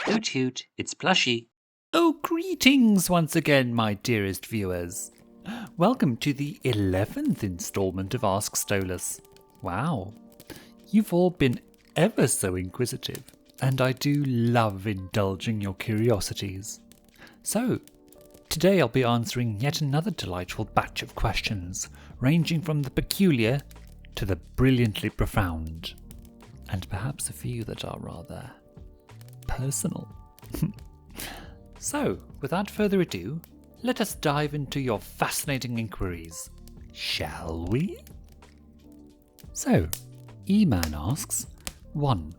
Hoot hoot, it's Plushy. Oh, greetings once again, my dearest viewers. Welcome to the 11th installment of Ask Stolas. Wow, you've all been ever so inquisitive, and I do love indulging your curiosities. So, today I'll be answering yet another delightful batch of questions, ranging from the peculiar to the brilliantly profound, and perhaps a few that are rather personal. So, without further ado, let us dive into your fascinating inquiries, shall we? So, E-Man asks, 1.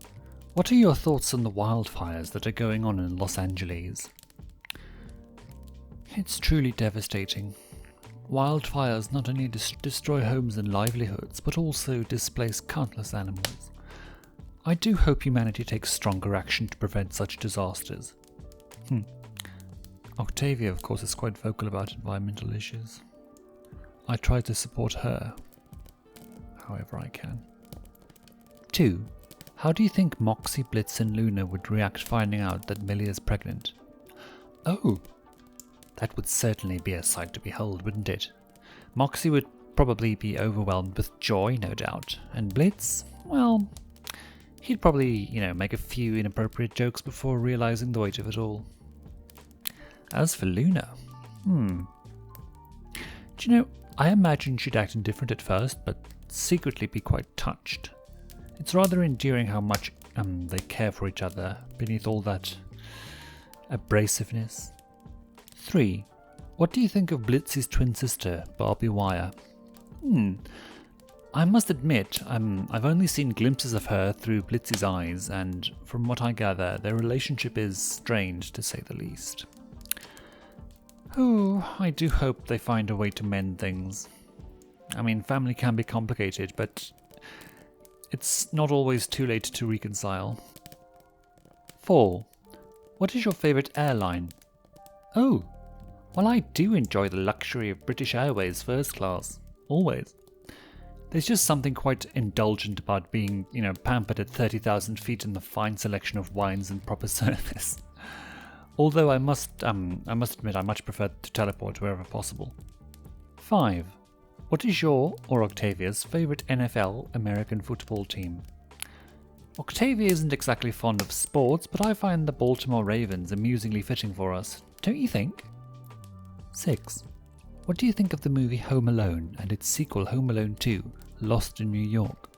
What are your thoughts on the wildfires that are going on in Los Angeles? It's truly devastating. Wildfires not only destroy homes and livelihoods, but also displace countless animals. I do hope humanity takes stronger action to prevent such disasters. Octavia, of course, is quite vocal about environmental issues. I try to support her, however I can. 2. How do you think Moxie, Blitz and Luna would react finding out that Millie is pregnant? Oh, that would certainly be a sight to behold, wouldn't it? Moxie would probably be overwhelmed with joy, no doubt. And Blitz, well, he'd probably, make a few inappropriate jokes before realizing the weight of it all. As for Luna, do you know, I imagine she'd act indifferent at first, but secretly be quite touched. It's rather endearing how much they care for each other beneath all that abrasiveness. 3. What do you think of Blitz's twin sister, Barbie Wire? I must admit, I've only seen glimpses of her through Blitz's eyes, and from what I gather, their relationship is strained, to say the least. Oh, I do hope they find a way to mend things. I mean, family can be complicated, but it's not always too late to reconcile. 4. What is your favourite airline? Oh, well, I do enjoy the luxury of British Airways first class. Always. There's just something quite indulgent about being, pampered at 30,000 feet in the fine selection of wines and proper service. Although I must admit I much prefer to teleport wherever possible. 5. What is your, or Octavia's, favourite NFL American football team? Octavia isn't exactly fond of sports, but I find the Baltimore Ravens amusingly fitting for us, don't you think? 6. What do you think of the movie Home Alone and its sequel Home Alone 2, Lost in New York?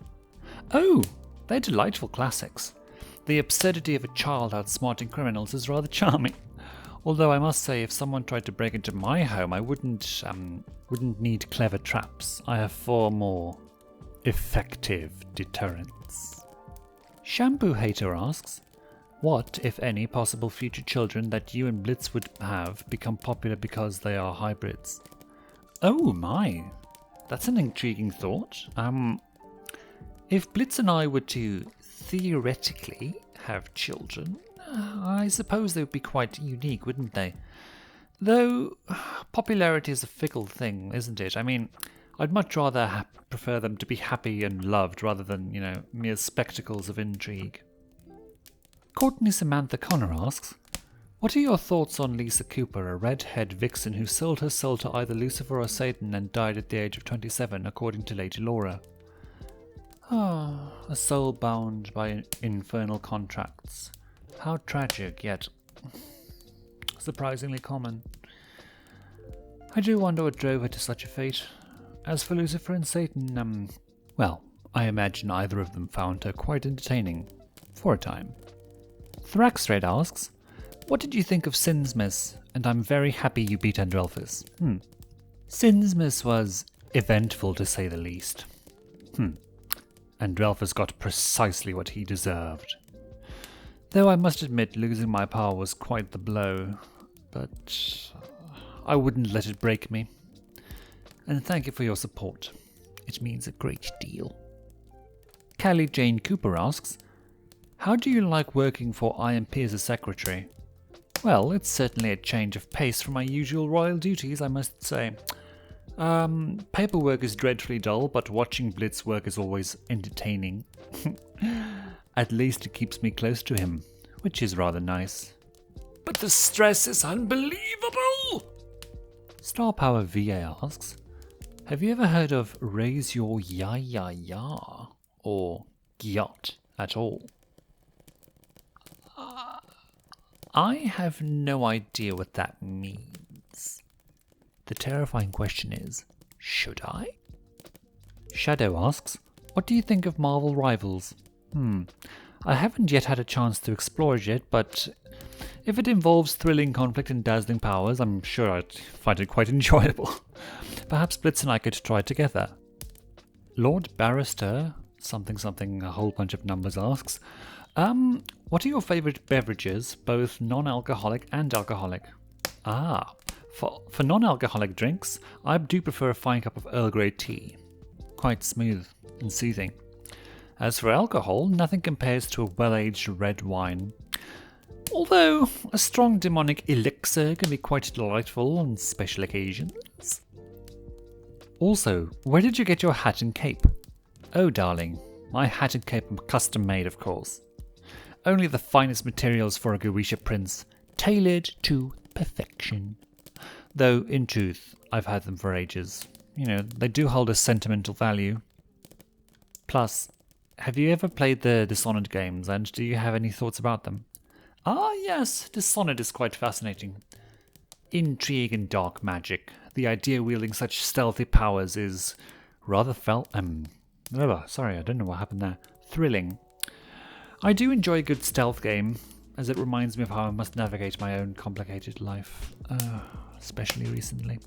Oh, they're delightful classics. The absurdity of a child outsmarting criminals is rather charming. Although I must say, if someone tried to break into my home, I wouldn't need clever traps. I have far more effective deterrents. Shampoo Hater asks, what, if any, possible future children that you and Blitz would have become popular because they are hybrids? Oh my, that's an intriguing thought. If Blitz and I were to theoretically have children, I suppose they would be quite unique, wouldn't they? Though, popularity is a fickle thing, isn't it? I mean, I'd much rather prefer them to be happy and loved rather than, mere spectacles of intrigue. Courtney Samantha Connor asks, what are your thoughts on Lisa Cooper, a red-haired vixen who sold her soul to either Lucifer or Satan and died at the age of 27, according to Lady Laura? A soul bound by infernal contracts. How tragic, yet surprisingly common. I do wonder what drove her to such a fate. As for Lucifer and Satan, well, I imagine either of them found her quite entertaining, for a time. Thraxred asks, what did you think of Sinsmas? And I'm very happy you beat Andrelphus. Sinsmas was eventful, to say the least. Andrelphus got precisely what he deserved. Though I must admit losing my power was quite the blow, but I wouldn't let it break me. And thank you for your support. It means a great deal. Callie Jane Cooper asks, how do you like working for IMP as a secretary? Well, it's certainly a change of pace from my usual royal duties, I must say. Paperwork is dreadfully dull, but watching Blitz work is always entertaining. At least it keeps me close to him, which is rather nice. But the stress is unbelievable! Star Power VA asks, have you ever heard of raise your ya or gyot at all? I have no idea what that means. The terrifying question is, should I? Shadow asks, what do you think of Marvel Rivals? I haven't yet had a chance to explore it yet, but if it involves thrilling conflict and dazzling powers, I'm sure I'd find it quite enjoyable. Perhaps Blitz and I could try it together. Lord Barrister, something, a whole bunch of numbers asks, what are your favourite beverages, both non-alcoholic and alcoholic? For non-alcoholic drinks, I do prefer a fine cup of Earl Grey tea. Quite smooth and soothing. As for alcohol, nothing compares to a well-aged red wine. Although a strong demonic elixir can be quite delightful on special occasions. Also, where did you get your hat and cape? Oh darling, my hat and cape are custom made, of course. Only the finest materials for a Gorisha prince, tailored to perfection. Though, in truth, I've had them for ages. You know, they do hold a sentimental value. Plus, have you ever played the Dishonored games, and do you have any thoughts about them? Yes, Dishonored is quite fascinating. Intrigue and dark magic. The idea wielding such stealthy powers is rather sorry, I don't know what happened there. Thrilling. I do enjoy a good stealth game, as it reminds me of how I must navigate my own complicated life, especially recently.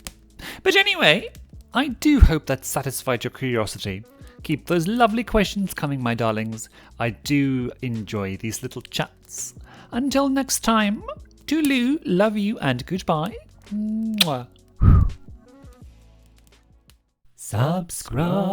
But anyway, I do hope that satisfied your curiosity. Keep those lovely questions coming, my darlings. I do enjoy these little chats. Until next time, toodaloo, love you, and goodbye. Mwah. Subscribe.